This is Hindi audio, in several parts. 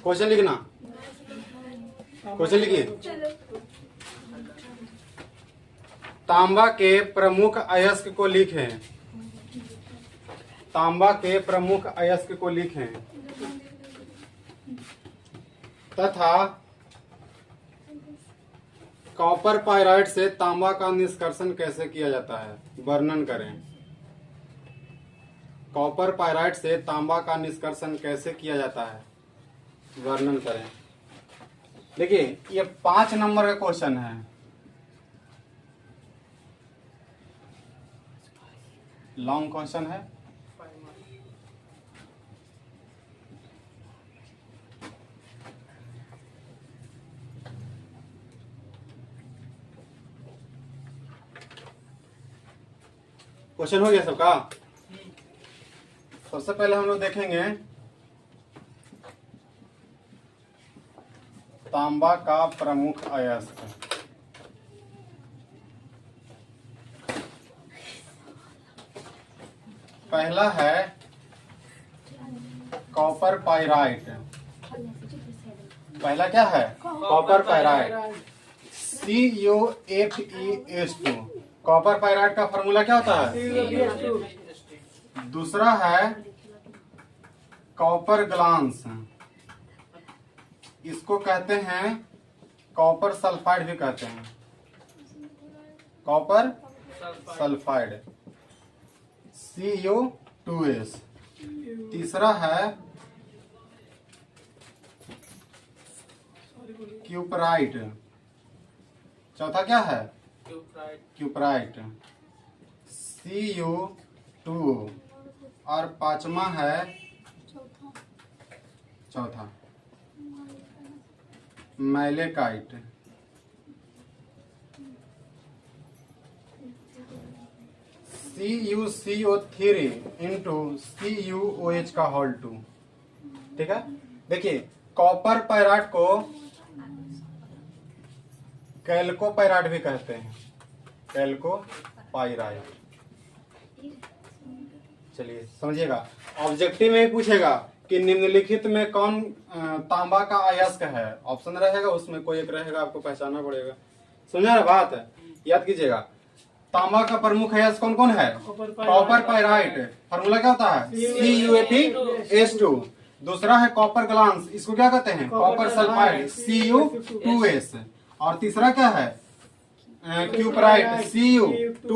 क्वेश्चन लिखना, क्वेश्चन लिखिए। तांबा के प्रमुख अयस्क को लिखें। तांबा के प्रमुख अयस्क को लिखें तथा कॉपर पाइराइट से तांबा का निष्कर्षण कैसे किया जाता है, वर्णन करें। कॉपर पाइराइट से तांबा का निष्कर्षण कैसे किया जाता है, वर्णन करें। देखिए ये 5 नंबर का क्वेश्चन है। लॉन्ग क्वेश्चन है। क्वेश्चन हो गया सबका। सबसे पहले हम लोग देखेंगे तांबा का प्रमुख अयस्क। पहला है कॉपर पाइराइट। पहला क्या है? Copper pyrite, CuFeS2। Copper pyrite का फॉर्मूला क्या होता है? दूसरा है कॉपर ग्लांस, इसको कहते हैं कॉपर सल्फाइड भी कहते हैं, कॉपर सल्फाइड, Cu2S। तीसरा है क्यूपराइट। चौथा क्या है? Cuprite, Cu2। और पांचवा है चौथा मैलेकाइट। CuCO3 इंटू CuOH का होल 2। ठीक है। देखिए कॉपर पाइराइट को कैल्को पाइराइट भी कहते हैं, कैल्को पाइराइट। चलिए समझिएगा। ऑब्जेक्टिव में भी पूछेगा कि निम्नलिखित में कौन तांबा का अयस्क है। ऑप्शन रहेगा, उसमें कोई एक रहेगा, आपको पहचानना पड़ेगा। समझा ना बात? याद कीजिएगा। तांबा का प्रमुख अयस्क कौन कौन है? कॉपर पाइराइट, फॉर्मूला क्या होता है? CuFeS2। दूसरा है कॉपर ग्लांस, इसको क्या कहते हैं? Copper sulphide, Cu2S। और तीसरा क्या है? Cuprite, Cu2।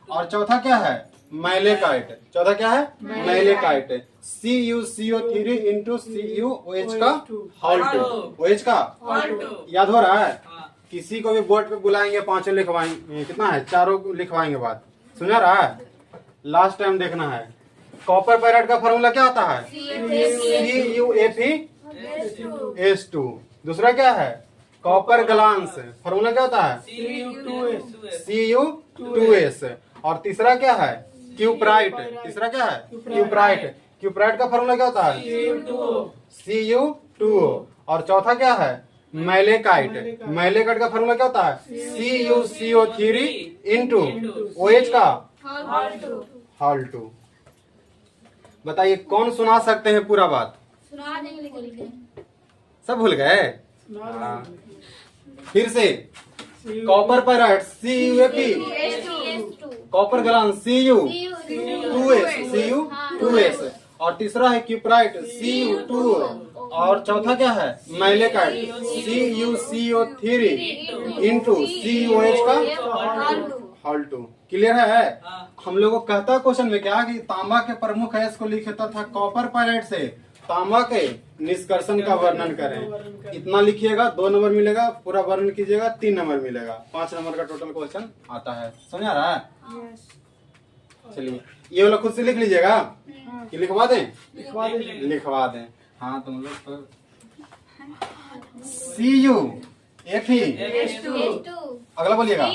और चौथा क्या है? मैलेकाइट। चौथा क्या है? मैलेकाइट, CuCO3 इंटू CuOH का होल 2। OH का याद हो रहा है? किसी को भी बोर्ड पे बुलाएंगे, पांचों लिखवाएंगे, कितना है? चारों लिखवाएंगे। बात सुना रहा है? लास्ट टाइम देखना है। कॉपर पाइराइट का फॉर्मूला क्या होता है? CuFeS2। दूसरा क्या है? कॉपर ग्लांस, फॉर्मूला क्या होता है? Cu2S। और तीसरा क्या है? क्यूपराइट। तीसरा क्या है? क्यूपराइट। क्यूपराइट का फॉर्मूला क्या होता है? Cu2। और चौथा क्या है? मैलेकाइट। मैलेकाइट का फॉर्मूला क्या होता है? CuCO3 इंटू OH का होल 2। बताइए कौन सुना सकते हैं पूरा बात? सुना देंगे लेकिन सब भूल गए? फिर से copper pyrite CuFe, copper glance Cu2S। और तीसरा है क्यूपराइट Cu2। और चौथा क्या है? मैलेकाइट CuCO3 इंटू CuOH का होल 2। क्लियर है? हम लोगों को कहता क्वेश्चन में क्या कि तांबा के प्रमुख अयस्क को लिखता था कॉपर पाइराइट से तांबा के निष्कर्षण का वर्णन करें। इतना लिखिएगा, 2 नंबर मिलेगा। पूरा वर्णन कीजिएगा, 3 नंबर मिलेगा। 5 नंबर का टोटल क्वेश्चन आता है। समझ आ रहा है? चलिए ये वाला खुद से लिख लीजिएगा कि लिखवा दें? लिखवा दें। हाँ तुम लोग तो CuFe, अगला बोलिएगा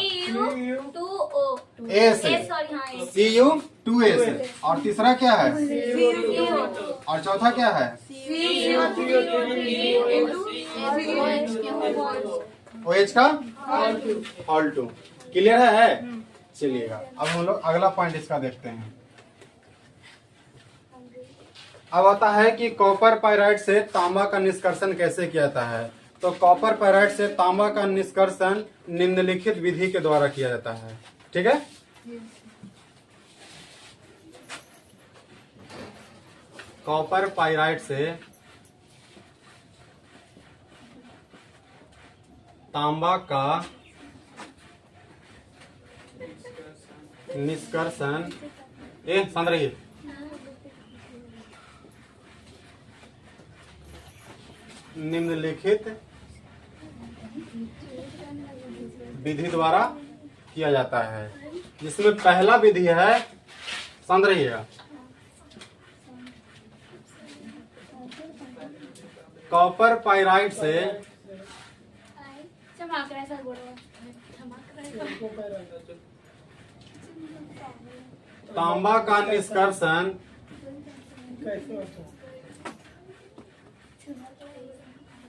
Cu2S। और तीसरा क्या है? और चौथा क्या है? OH का होल 2। क्लियर है? चलिएगा अब हम लोग अगला पॉइंट इसका देखते हैं। अब आता है कि कॉपर पाइराइट से तांबा का निष्कर्षण कैसे किया जाता है। तो कॉपर पाइराइट से तांबा का निष्कर्षण निम्नलिखित विधि के द्वारा किया जाता है। ठीक है, कॉपर पाइराइट से तांबा का निष्कर्षण समझ रही है, निम्नलिखित विधि द्वारा किया जाता है, जिसमें पहला विधि है, समझ रहिएगा, कॉपर पाइराइट से तांबा का निष्कर्षण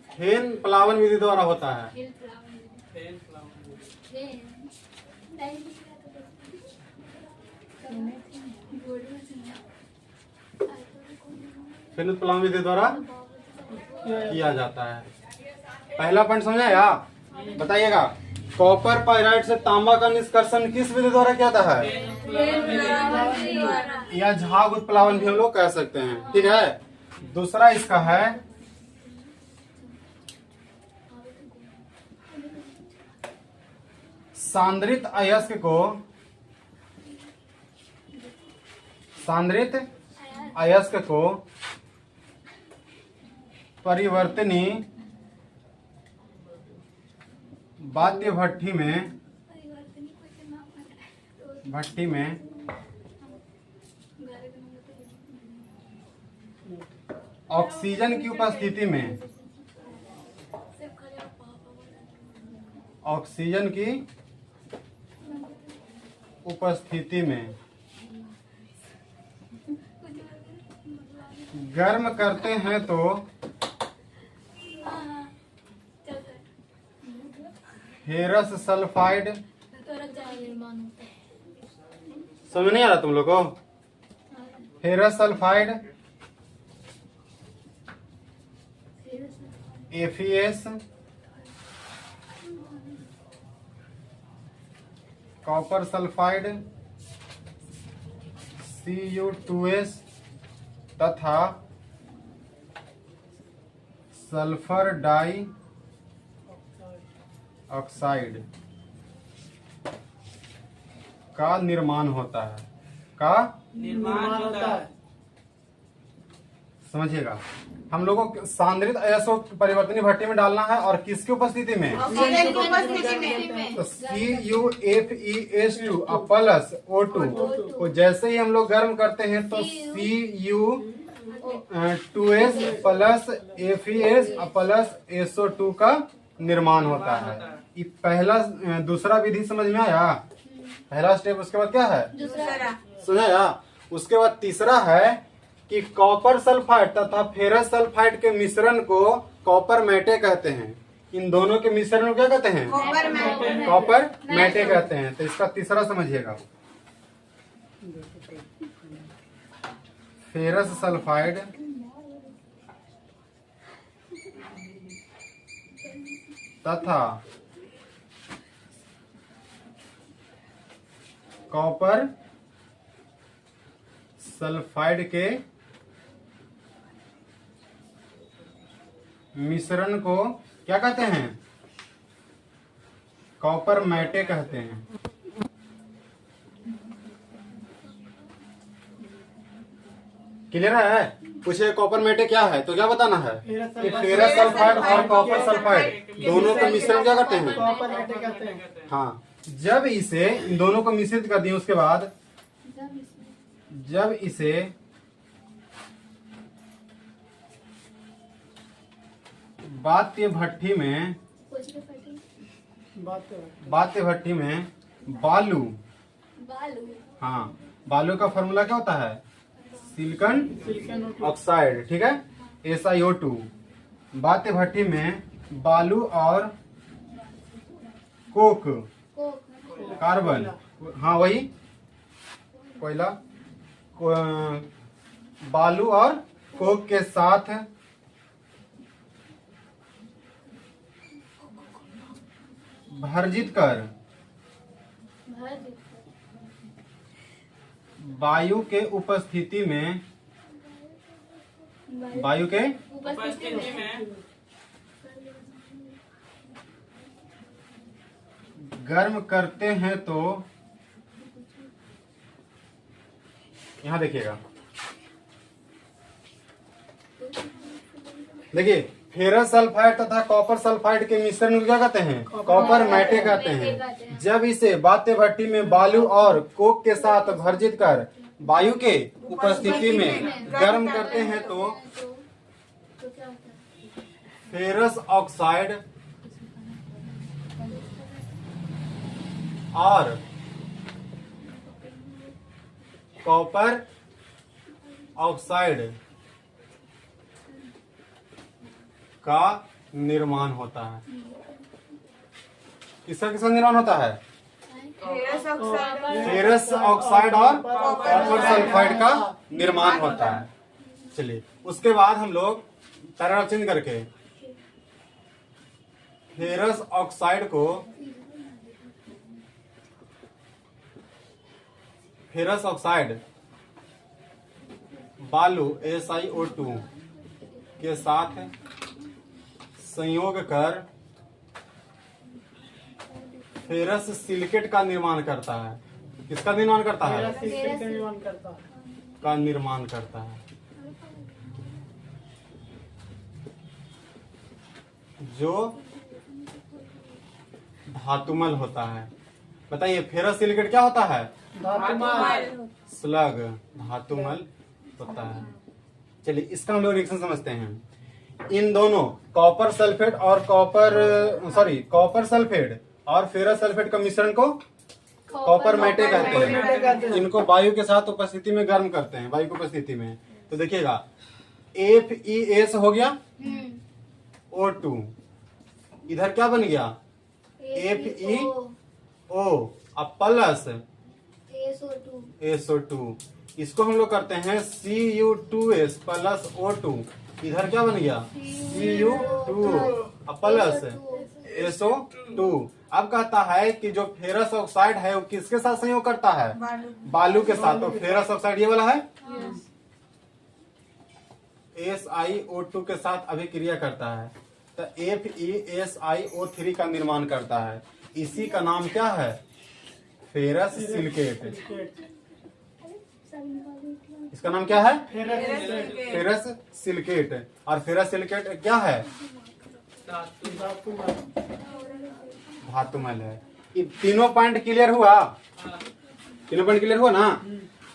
फेन प्लावन विधि द्वारा होता है। फेन प्लावन विधि द्वारा किया जाता है। पहला पॉइंट समझा या बताइएगा, कॉपर पाइराइट से तांबा का निष्कर्षण किस विधि द्वारा किया जाता है, या झाग उत्प्लावन भी हम लोग कह सकते हैं। ठीक है, दूसरा इसका है सांद्रित अयस्क को परिवर्तनी वाद्य भट्टी में ऑक्सीजन की उपस्थिति में गर्म करते हैं तो फेरस सल्फाइड, समझ नहीं आ रहा तुम लोग को, ferrous sulphide FeS, copper sulphide Cu2S तथा सल्फर डाई ऑक्साइड का निर्माण होता है। समझिएगा, हम लोगों को सांद्रित अयस्क को परिवर्तनीय भट्टी में डालना है, और किसकी उपस्थिति में, तो CuFeS2 प्लस O2 को जैसे ही हम लोग गर्म करते हैं तो Cu2S plus FeS plus SO2 का निर्माण होता है। ये पहला दूसरा विधि समझ में आया, पहला स्टेप। उसके बाद क्या है, सुनाया। उसके बाद तीसरा है कि कॉपर सल्फाइड तथा फेरस सल्फाइड के मिश्रण को कॉपर मैटे कहते हैं। इन दोनों के मिश्रण को क्या कहते हैं, कॉपर मैटे कहते हैं। तो इसका तीसरा समझिएगा, फेरस सल्फाइड तथा कॉपर सल्फाइड के मिश्रण को क्या कहते हैं, कॉपर मैटे कहते हैं। क्लियर है? पूछे कॉपर मैटे क्या है तो क्या बताना है कि फेरस सल्फाइड और कॉपर सल्फाइड दोनों का मिश्रण क्या करते हैं, कॉपर मैटे कहते हैं। हाँ, जब इसे इन दोनों को मिश्रित कर दिए उसके बाद जब इसे वाद्य भट्टी में बालू, हाँ, बालू का फॉर्मूला क्या होता है, सिलिकॉन ऑक्साइड। ठीक है, SiO2। वाद्य भट्टी में बालू और कोक, कार्बन, हाँ वही कोयला, बालू और कोक के साथ भर्जित कर वायु के उपस्थिति में गर्म करते हैं तो यहां देखिएगा, देखिए फेरस सल्फाइड तथा कॉपर सल्फाइड के मिश्रण को क्या कहते हैं? कॉपर मैटे कहते हैं। जब इसे बाध्य भट्टी में बालू और कोक के साथ भर्जित कर वायु के उपस्थिति में गर्म करते हैं तो फेरस ऑक्साइड और कॉपर ऑक्साइड का निर्माण होता है। किसका किसका निर्माण होता है? फेरस ऑक्साइड और कॉपर सल्फाइड का निर्माण होता है। चलिए उसके बाद हम लोग पैराग्राफ चेंज करके फेरस ऑक्साइड को फेरस ऑक्साइड बालू SiO2 के साथ संयोग कर फेरस सिलिकेट का निर्माण करता है। किसका निर्माण करता है? का निर्माण करता है, जो धातुमल होता है। बताइए फेरस सिलिकेट क्या होता है? स्लग, धातुमल होता है। चलिए इसका हम लोग रिएक्शन समझते हैं। इन दोनों कॉपर सल्फेट और कॉपर सल्फेट और फेरस सल्फेट का मिश्रण को कॉपर मैटे कहते हैं। इनको वायु के साथ उपस्थिति में गर्म करते हैं, वायु की उपस्थिति में। तो देखिएगा FeS हो गया O2, इधर क्या बन गया? FeO अब प्लस SO2। इसको हम लोग करते हैं Cu2S प्लस O2, इधर क्या बन गया? Cu2 अब प्लस SO2। अब कहता है कि जो फेरस ऑक्साइड है वो किसके साथ संयोग करता है? बालू के साथ। तो फेरस ऑक्साइड ये वाला है, SiO2 के साथ अभिक्रिया करता है तो FeSiO3 का निर्माण करता है। इसी का नाम क्या है? Ferrous silicate. इसका नाम क्या है? Ferrous silicate. और फेरस सिलिकेट क्या है? धातुमल है। ये तीनों पॉइंट क्लियर हुआ? तीनों पॉइंट क्लियर हुआ ना?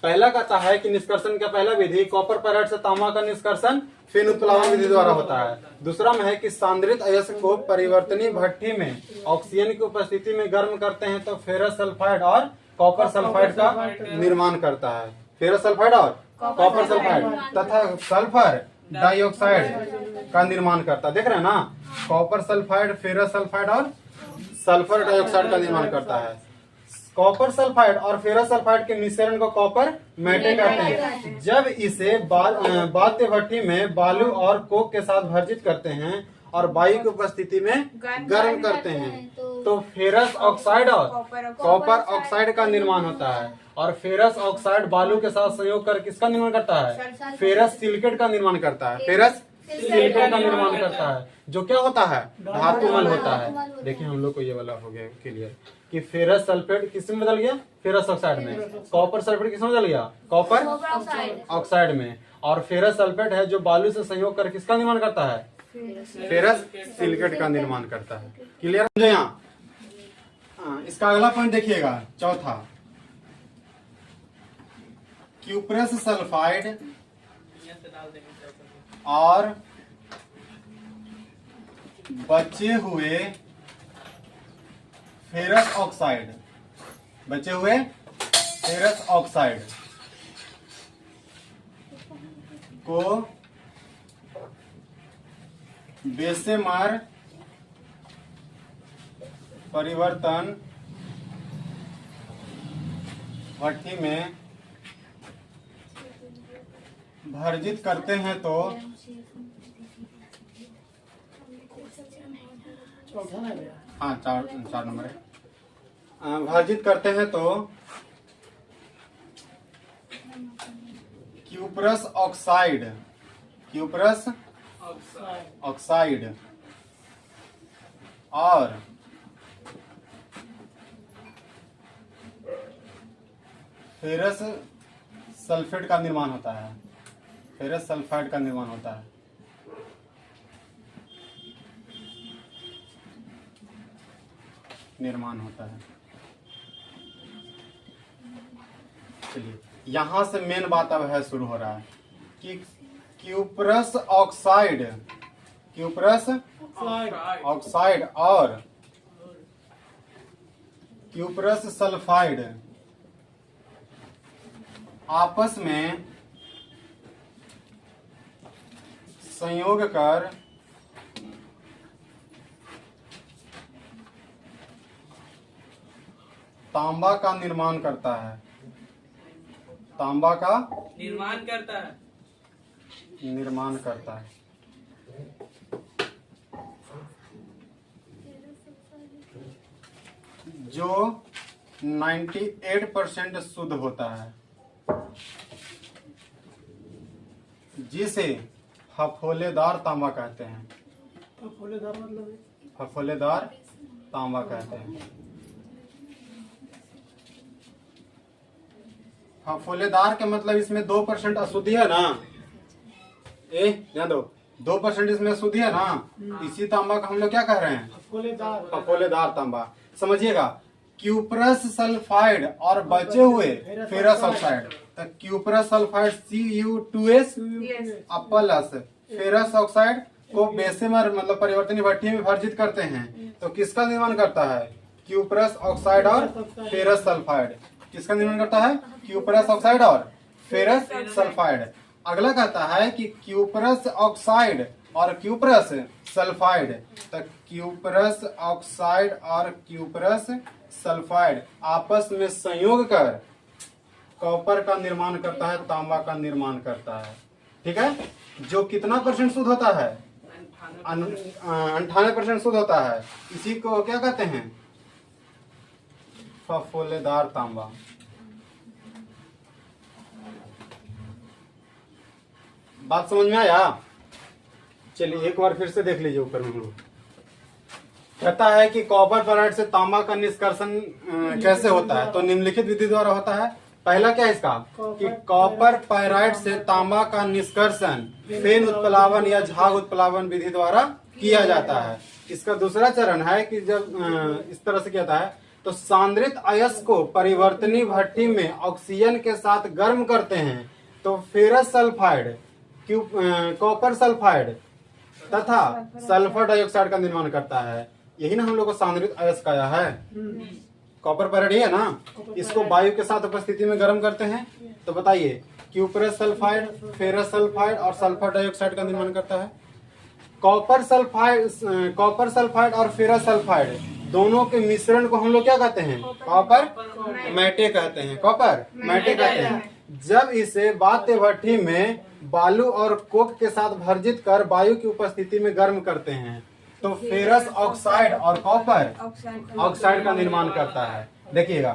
पहला कहता है कि निष्कर्षण का पहला विधि कॉपर पैराइड से तांबा का निष्कर्षण फिर उत्प्लावन विधि द्वारा होता है। दूसरा में है कि सांद्रित अयस्क को परिवर्तनीय भट्टी में ऑक्सीजन की उपस्थिति में गर्म करते हैं तो फेरस सल्फाइड और कॉपर सल्फाइड का निर्माण करता है। फेरस सल्फाइड और कॉपर सल्फाइड तथा सल्फर डाइऑक्साइड का निर्माण करता है। देख रहे हैं ना? कॉपर सल्फाइड, फेरस सल्फाइड और सल्फर डाइऑक्साइड का निर्माण करता है। कॉपर सल्फाइड और फेरस सल्फाइड के मिश्रण को कॉपर मैटे कहते हैं। जब इसे बाध्य भट्टी में बालू और कोक के साथ भर्जित करते हैं और वायु की उपस्थिति में गर्म करते हैं तो फेरस ऑक्साइड और कॉपर ऑक्साइड का निर्माण होता है। और फेरस ऑक्साइड बालू के साथ संयोग कर किसका निर्माण करता है? फेरस सिलिकेट का निर्माण करता है। फेरस सिलिकेट का निर्माण करता है जो क्या होता है? धातुमल होता है। देखिए हम लोग को ये वाला हो गया क्लियर कि फेरस सल्फेट किसमें बदल गया? फेरस ऑक्साइड में। कॉपर सल्फेट किसमें बदल गया? कॉपर ऑक्साइड में। और फेरस सल्फेट है जो बालू से संयोग कर किसका निर्माण करता है? फेरस सिलिकेट का निर्माण करता है। क्लियर समझो यहाँ? इसका अगला पॉइंट देखिएगा, चौथा। क्यूप्रस सल्फाइड और बचे हुए फेरस ऑक्साइड को बेशेमार परिवर्तन भट्टी में भर्जित करते हैं तो हाँ 4 नंबर है। भर्जित करते हैं तो क्यूप्रस ऑक्साइड और फेरस सल्फेट का निर्माण होता है, फेरस सल्फाइड का निर्माण होता है। चलिए यहां से मेन बात अब है शुरू हो रहा है कि क्यूप्रस ऑक्साइड और क्यूप्रस सल्फाइड आपस में संयोग कर तांबा का निर्माण करता है, तांबा का निर्माण करता है। जो 98% शुद्ध होता है, जिसे फफोलेदार तांबा कहते हैं। फफोलेदार तांबा कहते हैं। फफोलेदार के मतलब इसमें 2% अशुद्धि है ना, ध्यान दो, 2% इसमें अशुद्धि है ना, इसी तांबा का हम लोग क्या कह रहे हैं, फफोलेदार तांबा। समझिएगा, क्यूप्रस सल्फाइड और बचे हुए फेरस ऑक्साइड, तो cuprous sulphide Cu2S plus ferrous oxide को बेसेमर मतलब परिवर्तनीय भट्ठी में भर्जित करते हैं तो किसका निर्माण करता है, क्यूप्रस ऑक्साइड और फेरस सल्फाइड। किसका निर्माण करता है, क्यूप्रस ऑक्साइड और फेरस सल्फाइड। अगला कहता है कि क्यूप्रस ऑक्साइड और क्यूप्रस सल्फाइड, तो क्यूप्रस ऑक्साइड और क्यूप्रस सल्फाइड आपस में संयोग कर कॉपर का निर्माण करता है, तांबा का निर्माण करता है। ठीक है, जो कितना % शुद्ध होता है, 98% शुद्ध होता है। इसी को क्या कहते हैं, फफोलेदार तांबा। बात समझ में आया? चलिए एक बार फिर से देख लीजिए ऊपर में। कहता है कि कॉपर पेराइड से तांबा का निष्कर्षण कैसे होता है, तो निम्नलिखित विधि द्वारा होता है। पहला क्या है इसका, कि कॉपर पाइराइड से तांबा का निष्कर्षण फेन उत्प्लावन या झाग उत्प्लावन विधि द्वारा किया जाता है। इसका दूसरा चरण है कि जब इस तरह से क्या होता है, तो सांद्रित अयस्क को परिवर्तनीय भट्ठी में ऑक्सीजन के साथ गर्म करते हैं तो फेरस सल्फाइड, कॉपर सल्फाइड तथा सल्फर डाइऑक्साइड का निर्माण करता है। यही ना हम लोग को सांद्रित अयस्क आया है, कॉपर पेराइड है ना। इसको वायु के साथ उपस्थिति में गर्म करते हैं तो बताइए, क्यूप्रस सल्फाइड, फेरस सल्फाइड और सल्फर डाइऑक्साइड का निर्माण करता है। कॉपर सल्फाइड और फेरस सल्फाइड दोनों के मिश्रण को हम लोग क्या कहते हैं, कॉपर मैटे कहते हैं, कॉपर मैटे कहते हैं। जब इसे वात्य भट्ठी में बालू और कोक के साथ भर्जित कर वायु की उपस्थिति में गर्म करते हैं तो फेरस ऑक्साइड और कॉपर ऑक्साइड का निर्माण करता है। देखिएगा,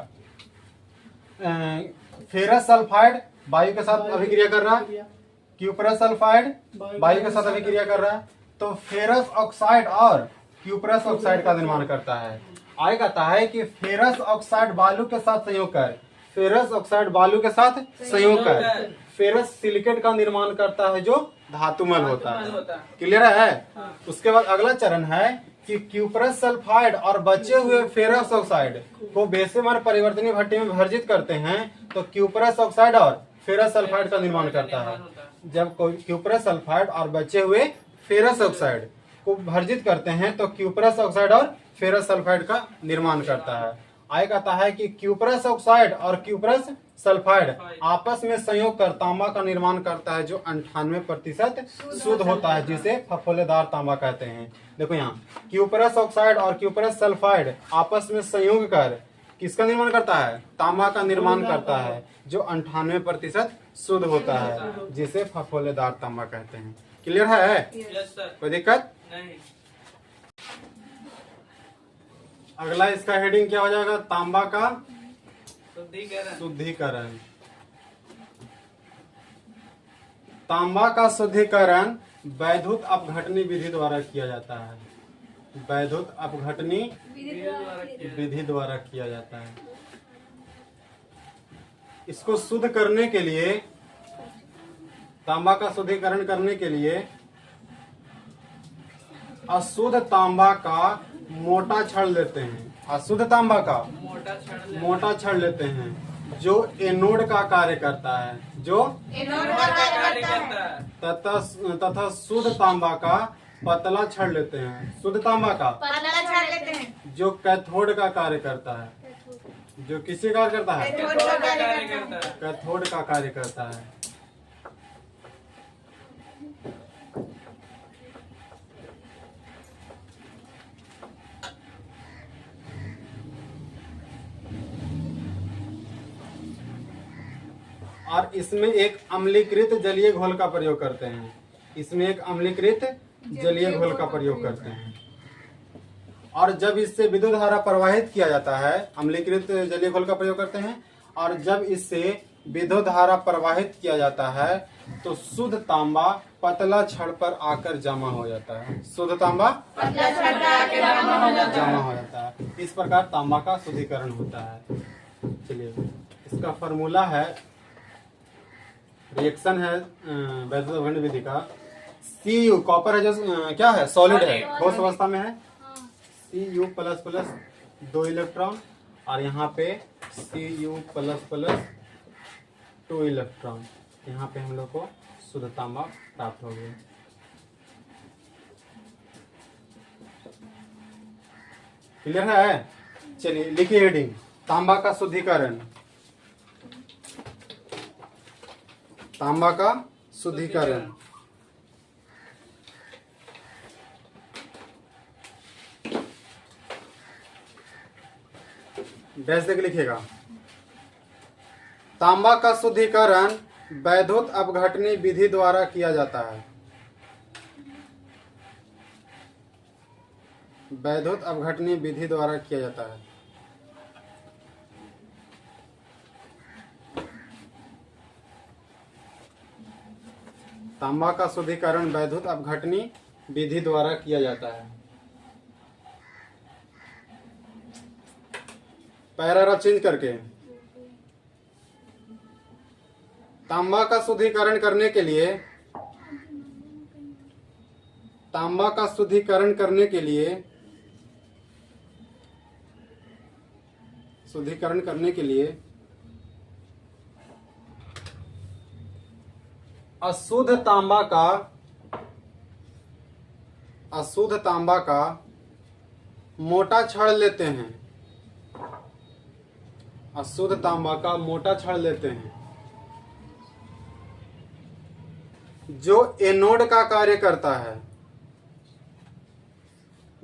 फेरस सल्फाइड वायु के साथ अभिक्रिया कर रहा है, क्यूप्रस सल्फाइड वायु के साथ अभिक्रिया कर रहा है, तो फेरस ऑक्साइड और क्यूप्रस ऑक्साइड का निर्माण करता है। आगे कहता है कि फेरस ऑक्साइड बालू के साथ संयोग कर, फेरस ऑक्साइड बालू के साथ संयोग कर फेरस सिलिकेट का निर्माण करता है जो धातुमल होता है। क्लियर है? उसके बाद अगला चरण है कि क्यूप्रस सल्फाइड और बचे हुए फेरस ऑक्साइड को बेसेमर परिवर्तनीय भट्टी में भर्जित करते हैं तो क्यूप्रस ऑक्साइड और फेरस सल्फाइड का निर्माण करता है। जब क्यूप्रस सल्फाइड और बचे हुए फेरस ऑक्साइड को भर्जित करते हैं तो क्यूप्रस ऑक्साइड और फेरस सल्फाइड का निर्माण करता है। आगे कहता है कि क्यूप्रस ऑक्साइड और क्यूप्रस सल्फाइड आपस में संयोग कर तांबा का निर्माण करता है जो 98% शुद्ध होता है, जिसे फफोलेदार तांबा कहते हैं। देखो यहाँ, क्यूप्रस ऑक्साइड और क्यूप्रस सल्फाइड आपस में संयोग कर किसका निर्माण करता है? तांबा का निर्माण करता है, जो 98% शुद्ध होता है, जिसे फफोलेदार तांबा कहते हैं। क्लियर है? Yes sir. कोई दिक्कत नहीं। अगला इसका हेडिंग क्या हो जाएगा? तांबा का शुद्धिकरण। शुद्धिकरण। तांबा का शुद्धिकरण वैद्युत अपघटनी विधि द्वारा किया जाता है। वैद्युत अपघटनी विधि द्वारा किया जाता है। इसको शुद्ध करने के लिए, तांबा का शुद्धिकरण करने के लिए अशुद्ध तांबा का मोटा छड़ लेते हैं। अशुद्ध तांबा का मोटा छड़ लेते हैं, जो एनोड का कार्य करता है, जो एनोड का कार्य करता है। तथा शुद्ध तांबा का पतला छड़ लेते हैं। शुद्ध तांबा का पतला छड़ लेते हैं, जो कैथोड का कार्य करता है। जो किसी कार्य करता है? कैथोड का कार्य करता है। कैथोड का कार्य करता है। और इसमें एक अम्लीकृत जलीय घोल का प्रयोग करते हैं। इसमें एक अम्लीकृत जलीय घोल का प्रयोग करते हैं। और जब इससे विद्युत धारा प्रवाहित किया जाता है, अम्लीकृत जलीय घोल का प्रयोग करते हैं, और जब इससे विद्युत धारा प्रवाहित किया जाता है, तो शुद्ध तांबा पतला छड़ पर आकर जमा हो जाता है। शुद्ध तांबा पतला छड़ पर आके जमा हो जाता है। इस प्रकार तांबा का शुद्धिकरण होता है। चलिए, इसका फॉर्मूला है, रिएक्शन है वैद्युत अपघटन विधि का। Cu कॉपर है, जो क्या है? सॉलिड है, ठोस अवस्था में है। Cu प्लस प्लस 2 इलेक्ट्रॉन, और यहाँ पे Cu प्लस प्लस 2 इलेक्ट्रॉन। यहाँ पे हम लोग को शुद्ध तांबा प्राप्त हो गया। क्लियर है? चलिए लिखिए हेडिंग, तांबा का शुद्धिकरण। तांबा का शुद्धिकरण। डैश देख लिखिएगा। तांबा का शुद्धिकरण वैद्युत अपघटनी विधि द्वारा किया जाता है। वैद्युत अपघटनी विधि द्वारा किया जाता है। तांबा का शुद्धिकरण वैद्युत अपघटनी विधि द्वारा किया जाता है। पैराग्राफ चेंज करके, तांबा का शुद्धिकरण करने के लिए, तांबा का शुद्धिकरण करने के लिए, शुद्धिकरण करने के लिए अशुद्ध तांबा का मोटा छड़ लेते हैं। अशुद्ध तांबा का मोटा छड़ लेते हैं, जो एनोड का कार्य करता है।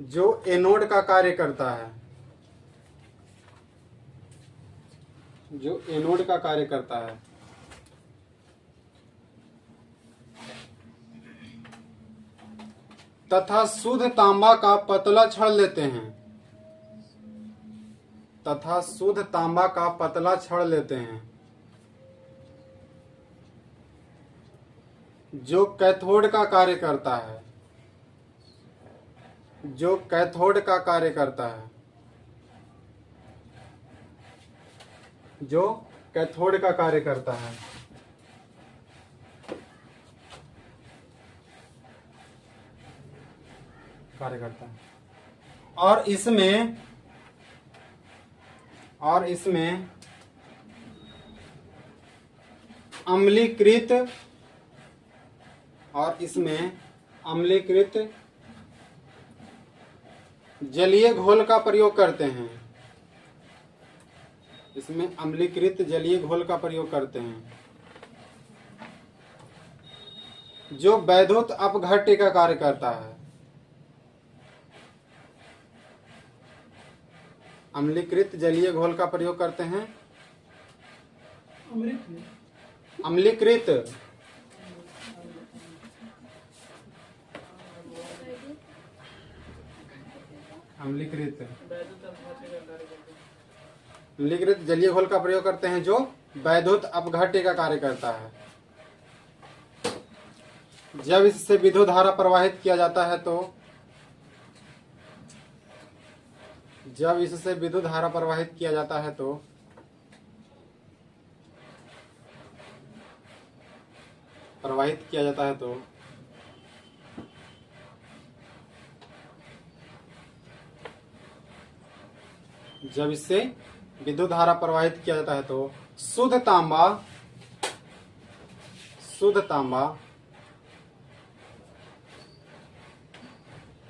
जो एनोड का कार्य करता है। जो एनोड का कार्य करता है। तथा शुद्ध तांबा का पतला छड़ लेते हैं। तथा शुद्ध तांबा का पतला छड़ लेते हैं, जो कैथोड का कार्य करता है। जो कैथोड का कार्य करता है। जो कैथोड का कार्य करता है। कार्य करता है। और इसमें अम्लीकृत जलीय घोल का प्रयोग करते हैं। इसमें अम्लीकृत जलीय घोल का प्रयोग करते हैं, जो वैद्युत अपघट्य का कार्य करता है। अम्लीकृत जलीय घोल का प्रयोग करते हैं। अमृत अम्लीकृत अम्लीकृत अम्लीकृत जलीय घोल का प्रयोग करते हैं जो वैद्युत अपघट्य का कार्य करता है। जब इससे विद्युत धारा प्रवाहित किया जाता है तो जब इससे विद्युत धारा प्रवाहित किया जाता है तो जब इससे विद्युत धारा प्रवाहित किया जाता है तो शुद्ध तांबा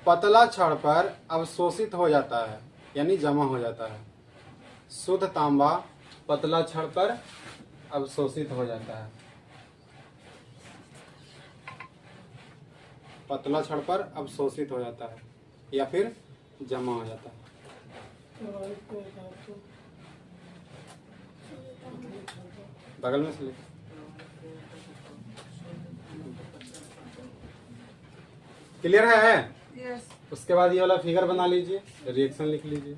पतला छड़ पर अवशोषित हो जाता है, यानी जमा हो जाता है। शुद्ध तांबा पतला छड़ पर अवशोषित हो जाता है, पतला छड़ पर अवशोषित हो जाता है या फिर जमा हो जाता है। बगल में से क्लियर है? यस। उसके बाद ये वाला फिगर बना लीजिए, रिएक्शन लिख लीजिए।